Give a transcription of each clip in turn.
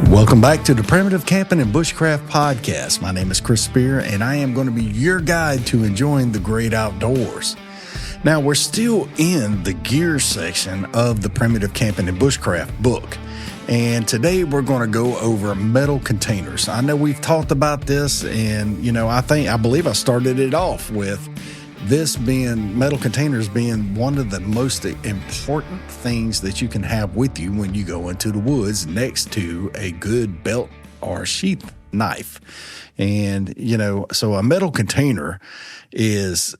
Welcome back to the Primitive Camping and Bushcraft podcast. My name is Chris Spear, and I am going to be your guide to enjoying the great outdoors. Now, we're still in the gear section of the Primitive Camping and Bushcraft book, and today we're going to go over metal containers. I know we've talked about this, and I believe I started it off with this being metal containers being one of the most important things that you can have with you when you go into the woods, next to a good belt or sheath knife. And so a metal container is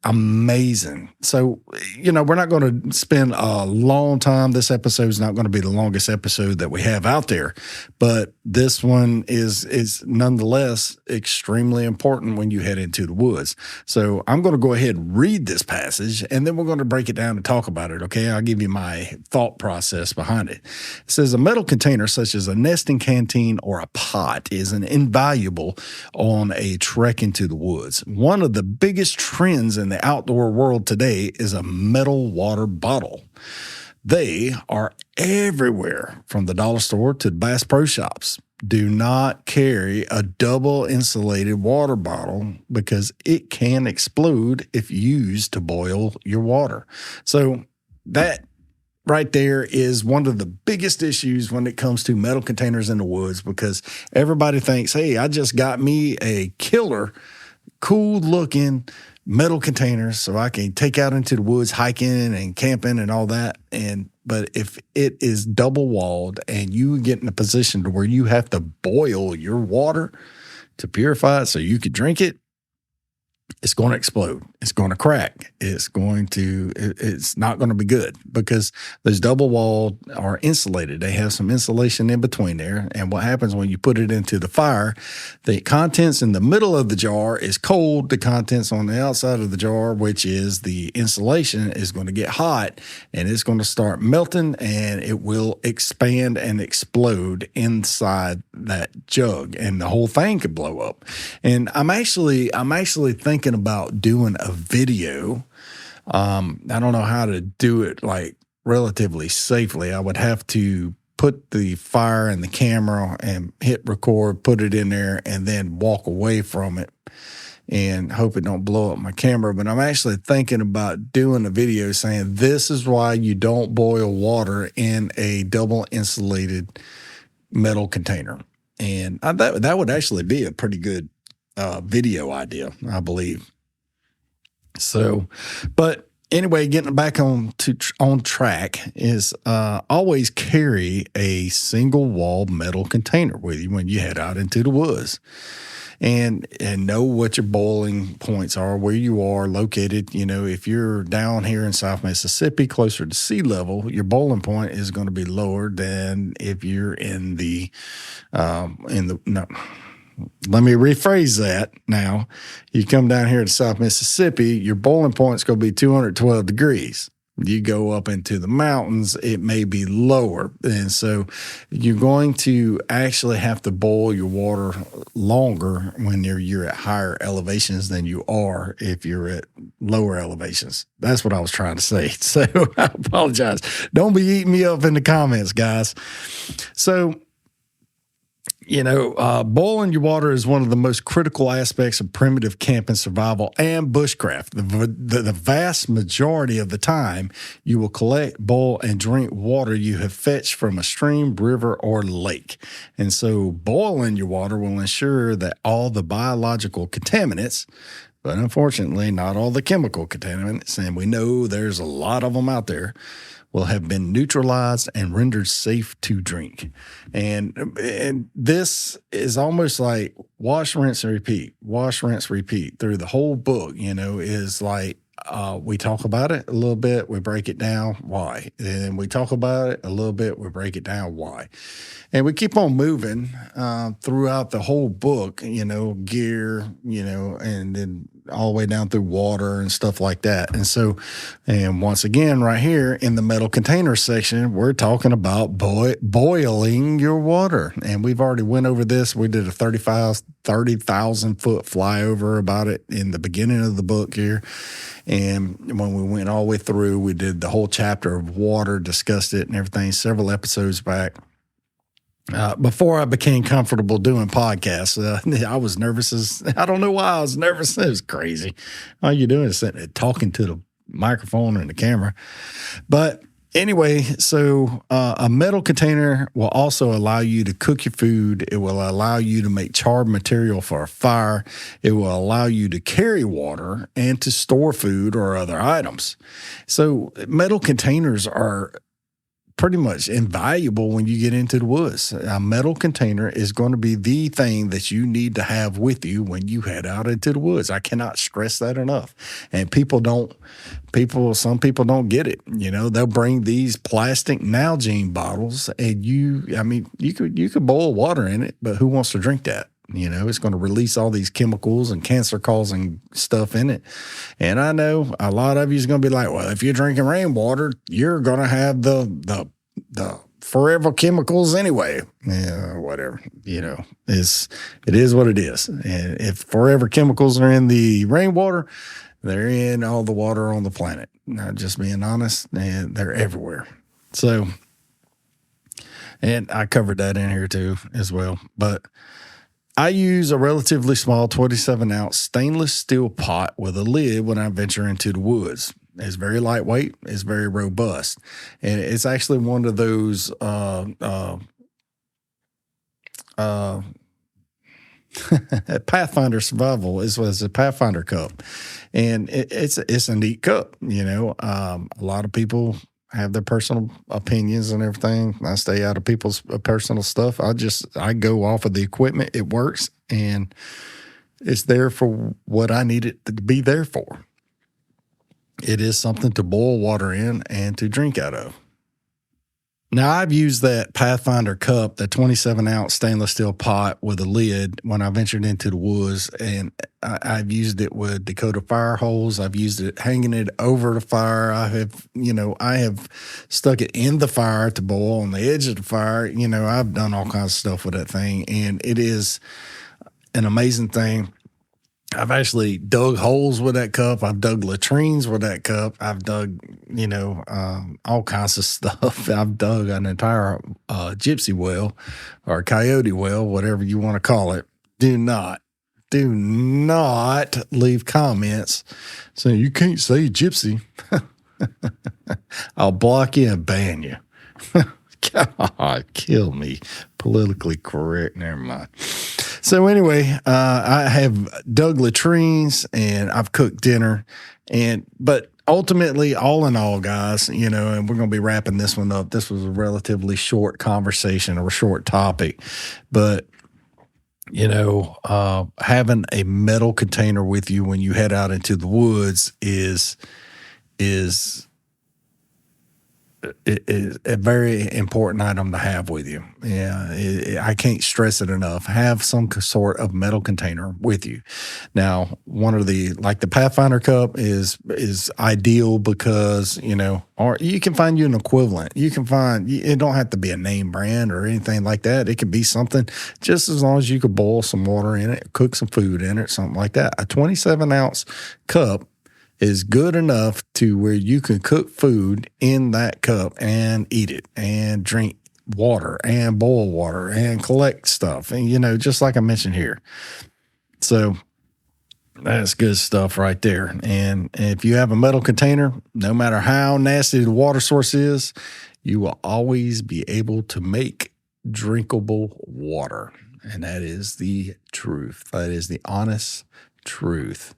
amazing. So we're not going to spend a long time. This episode is not going to be the longest episode that we have out there, but this one is nonetheless extremely important when you head into the woods. So I'm going to go ahead and read this passage, and then we're going to break it down and talk about it. Okay, I'll give you my thought process behind it. It says a metal container such as a nesting canteen or a pot is an invaluable on a trek into the woods. One of the biggest trends in the outdoor world today is a metal water bottle. They are everywhere, from the dollar store to the Bass Pro Shops. Do not carry a double insulated water bottle because it can explode if used to boil your water. So that right there is one of the biggest issues when it comes to metal containers in the woods, because everybody thinks, hey, I just got me a killer, cool looking metal container so I can take out into the woods hiking and camping and all that. But if it is double walled and you get in a position to where you have to boil your water to purify it so you could drink it, it's going to explode. It's going to crack. It's not going to be good, because those double walled are insulated. They have some insulation in between there. And what happens when you put it into the fire, the contents in the middle of the jar is cold. The contents on the outside of the jar, which is the insulation, is going to get hot, and it's going to start melting, and it will expand and explode inside that jug, and the whole thing could blow up. And I'm actually thinking about doing a video. I don't know how to do it like relatively safely. I would have to put the fire in the camera and hit record, put it in there, and then walk away from it and hope it don't blow up my camera. But I'm actually thinking about doing a video saying this is why you don't boil water in a double insulated metal container. And that would actually be a pretty good video idea, I believe. So, but anyway, getting back on track is always carry a single wall metal container with you when you head out into the woods, and know what your boiling points are, where you are located. If you're down here in South Mississippi, closer to sea level, your boiling point is going to be lower than if you're let me rephrase that now. You come down here to South Mississippi, your boiling point is going to be 212 degrees. You go up into the mountains, it may be lower. And so you're going to actually have to boil your water longer when you're at higher elevations than you are if you're at lower elevations. That's what I was trying to say. So I apologize. Don't be eating me up in the comments, guys. So, boiling your water is one of the most critical aspects of primitive camping survival and bushcraft. The vast majority of the time, you will collect, boil, and drink water you have fetched from a stream, river, or lake. And so boiling your water will ensure that all the biological contaminants, but unfortunately not all the chemical contaminants, and we know there's a lot of them out there, will have been neutralized and rendered safe to drink. And this is almost like wash, rinse, and repeat. Wash, rinse, repeat through the whole book, is like we talk about it a little bit, we break it down, why. And we talk about it a little bit, we break it down, why. And we keep on moving throughout the whole book, gear, and then all the way down through water and stuff like that. And once again, right here in the metal container section, we're talking about boiling your water. And we've already went over this. We did a 30,000 foot flyover about it in the beginning of the book here. And when we went all the way through, we did the whole chapter of water, discussed it and everything several episodes back. Before I became comfortable doing podcasts, I was nervous I don't know why I was nervous. It was crazy. All you're doing is sitting there talking to the microphone and the camera. But anyway, so a metal container will also allow you to cook your food. It will allow you to make charred material for a fire. It will allow you to carry water and to store food or other items. So metal containers are pretty much invaluable when you get into the woods. A metal container is going to be the thing that you need to have with you when you head out into the woods. I cannot stress that enough. And some people don't get it. You know, they'll bring these plastic Nalgene bottles and you could boil water in it, but who wants to drink that? You know, it's going to release all these chemicals and cancer-causing stuff in it. And I know a lot of you is going to be like, well, if you're drinking rainwater, you're going to have the forever chemicals anyway. Yeah, whatever. You know, it is what it is. And if forever chemicals are in the rainwater, they're in all the water on the planet. Not just being honest, and they're everywhere. So, and I covered that in here too as well. But I use a relatively small 27-ounce stainless steel pot with a lid when I venture into the woods. It's very lightweight. It's very robust. And it's actually one of those Pathfinder Survival was a Pathfinder Cup. And it's a neat cup. You know, a lot of people have their personal opinions and everything. I stay out of people's personal stuff. I go off of the equipment. It works, and it's there for what I need it to be there for. It is something to boil water in and to drink out of. Now, I've used that Pathfinder Cup, the 27-ounce stainless steel pot with a lid when I ventured into the woods, and I've used it with Dakota fire holes. I've used it hanging it over the fire. I have stuck it in the fire to boil on the edge of the fire. You know, I've done all kinds of stuff with that thing, and it is an amazing thing. I've actually dug holes with that cup. I've dug latrines with that cup. I've dug, all kinds of stuff. I've dug an entire gypsy well or coyote well, whatever you want to call it. Do not leave comments saying you can't say gypsy. I'll block you and ban you. God, kill me. Politically correct. Never mind. So anyway, I have dug latrines and I've cooked dinner, but ultimately, all in all, guys, and we're going to be wrapping this one up. This was a relatively short conversation or a short topic, but having a metal container with you when you head out into the woods is a very important item to have with you. Yeah, I can't stress it enough. Have some sort of metal container with you. Now, the Pathfinder Cup is ideal because, or you can find you an equivalent. It don't have to be a name brand or anything like that. It could be something just as long as you could boil some water in it, cook some food in it, something like that. A 27-ounce cup is good enough to where you can cook food in that cup and eat it and drink water and boil water and collect stuff. And, just like I mentioned here. So that's good stuff right there. And if you have a metal container, no matter how nasty the water source is, you will always be able to make drinkable water. And that is the truth. That is the honest truth.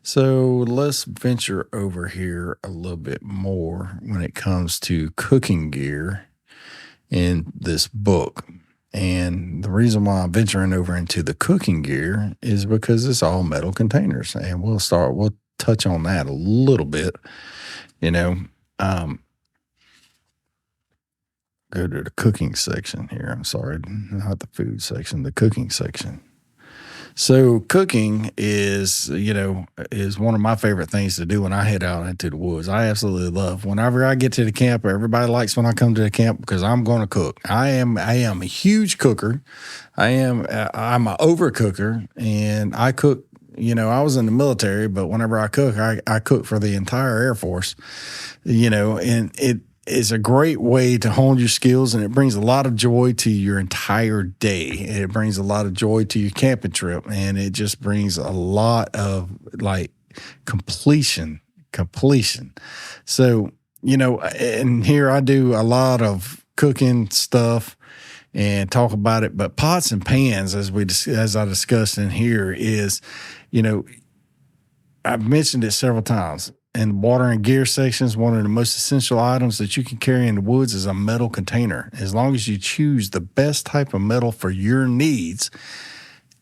So let's venture over here a little bit more when it comes to cooking gear in this book. And the reason why I'm venturing over into the cooking gear is because it's all metal containers. And we'll touch on that a little bit, go to the cooking section here. I'm sorry, not the food section, the cooking section. So cooking is one of my favorite things to do when I head out into the woods. I absolutely love whenever I get to the camp. Everybody likes when I come to the camp because I'm going to cook. I am a huge cooker. I'm an overcooker, and I cook. I was in the military, but whenever I cook, I cook for the entire Air Force. And is a great way to hone your skills, and it brings a lot of joy to your entire day. It brings a lot of joy to your camping trip, and it just brings a lot of like completion. So, and here I do a lot of cooking stuff and talk about it, but pots and pans, as I discussed in here, is, I've mentioned it several times. In water and gear sections, one of the most essential items that you can carry in the woods is a metal container. As long as you choose the best type of metal for your needs,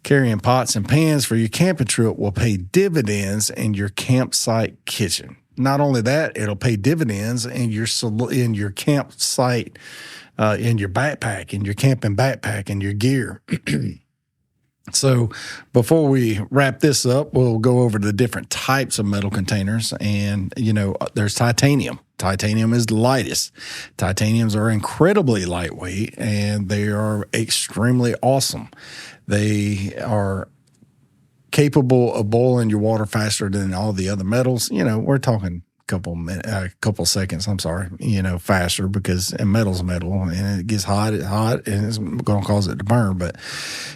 carrying pots and pans for your camping trip will pay dividends in your campsite kitchen. Not only that, it'll pay dividends in your campsite, in your backpack, in your camping backpack, in your gear. So before we wrap this up, we'll go over the different types of metal containers. And, there's titanium. Titanium is the lightest. Titaniums are incredibly lightweight, and they are extremely awesome. They are capable of boiling your water faster than all the other metals. We're talking couple seconds, faster, because metal's metal and it gets hot and it's going to cause it to burn. But,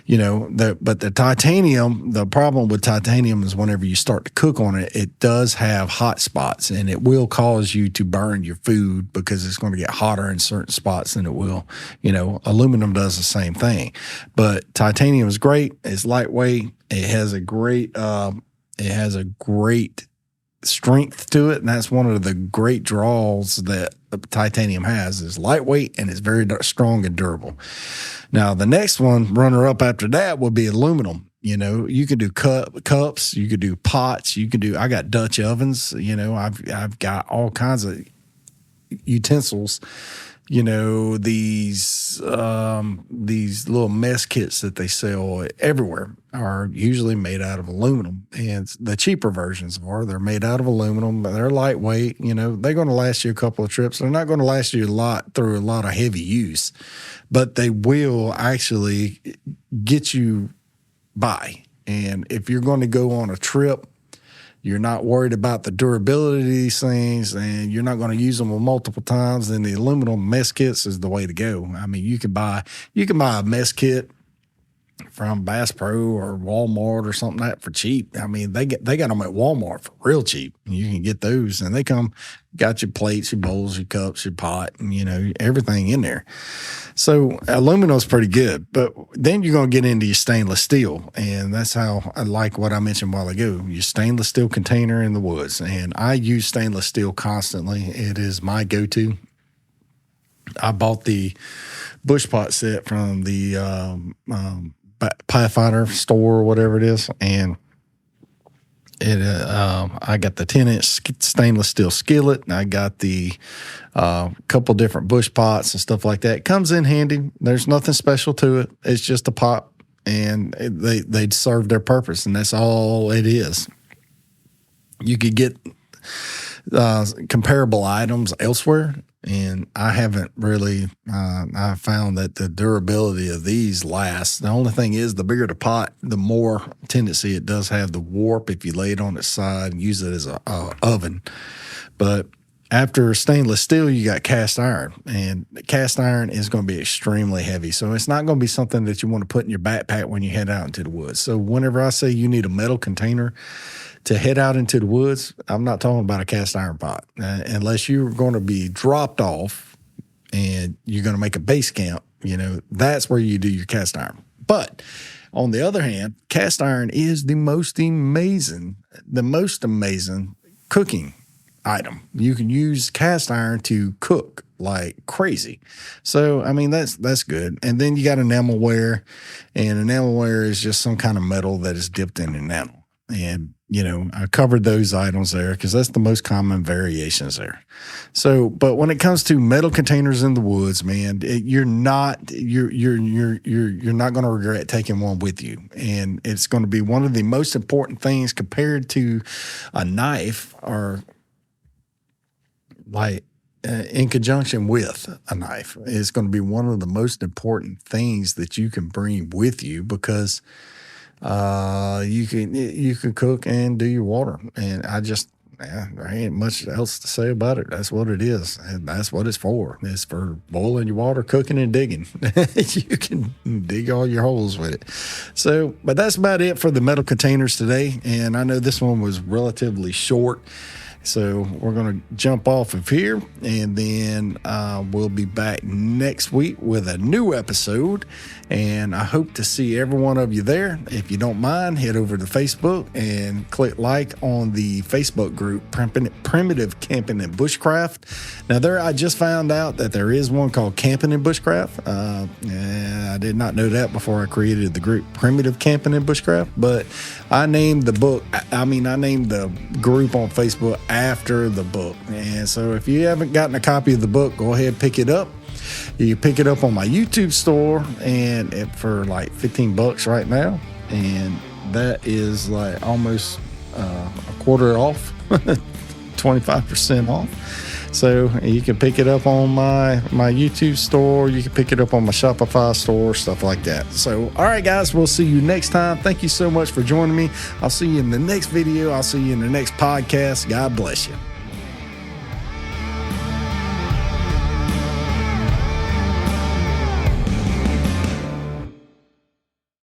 the titanium, the problem with titanium is whenever you start to cook on it, it does have hot spots, and it will cause you to burn your food because it's going to get hotter in certain spots than it will. Aluminum does the same thing, but titanium is great. It's lightweight. It has a great strength to it, and that's one of the great draws that titanium has, is lightweight, and it's very strong and durable. Now, the next one, runner up after that, would be aluminum. You can do cups, you could do pots, I got Dutch ovens. I've got all kinds of utensils. These little mess kits that they sell everywhere are usually made out of aluminum, and the cheaper versions they're made out of aluminum, but they're lightweight. They're going to last you a couple of trips. They're not going to last you through a lot of heavy use, but they will actually get you by. And if you're going to go on a trip, you're not worried about the durability of these things, and you're not going to use them multiple times, then the aluminum mess kits is the way to go. I mean, you can buy a mess kit from Bass Pro or Walmart or something like that for cheap. I mean, they got them at Walmart for real cheap. You can get those, and they got your plates, your bowls, your cups, your pot, and everything in there. So aluminum's pretty good, but then you're going to get into your stainless steel, and that's how I like what I mentioned a while ago, your stainless steel container in the woods. And I use stainless steel constantly. It is my go-to. I bought the bush pot set from the Pathfinder store or whatever it is, and I got the 10-inch stainless steel skillet, and I got the couple different bush pots and stuff like that. It comes in handy. There's nothing special to it. It's just a pot, and they serve their purpose, and that's all it is. You could get comparable items elsewhere, and I haven't really. I found that the durability of these lasts. The only thing is, the bigger the pot, the more tendency it does have the warp if you lay it on its side and use it as a oven. But after stainless steel, you got cast iron, and cast iron is going to be extremely heavy. So it's not going to be something that you want to put in your backpack when you head out into the woods. So whenever I say you need a metal container to head out into the woods, I'm not talking about a cast iron pot. Unless you're going to be dropped off and you're going to make a base camp, that's where you do your cast iron. But on the other hand, cast iron is the most amazing cooking item. You can use cast iron to cook like crazy. So, I mean, that's good. And then you got enamelware, and enamelware is just some kind of metal that is dipped in enamel. And, I covered those items there because that's the most common variations there. So, but when it comes to metal containers in the woods, man, you're not going to regret taking one with you. And it's going to be one of the most important things compared to a knife, or like in conjunction with a knife. It's going to be one of the most important things that you can bring with you, because you can cook and do your water. And Yeah, there ain't much else to say about it. That's what it is. And that's what it's for. It's for boiling your water, cooking, and digging. You can dig all your holes with it. So, but that's about it for the metal containers today. And I know this one was relatively short. So we're going to jump off of here, and then we'll be back next week with a new episode. And I hope to see every one of you there. If you don't mind, head over to Facebook and click like on the Facebook group, Primitive Camping and Bushcraft. Now, there I just found out that there is one called Camping and Bushcraft. And I did not know that before I created the group, Primitive Camping and Bushcraft. But I named the group on Facebook after the book. And so if you haven't gotten a copy of the book, go ahead and pick it up. You can pick it up on my YouTube store and for like $15 right now. And that is like almost a quarter off, 25% off. So you can pick it up on my YouTube store. You can pick it up on my Shopify store, stuff like that. So, all right, guys, we'll see you next time. Thank you so much for joining me. I'll see you in the next video. I'll see you in the next podcast. God bless you.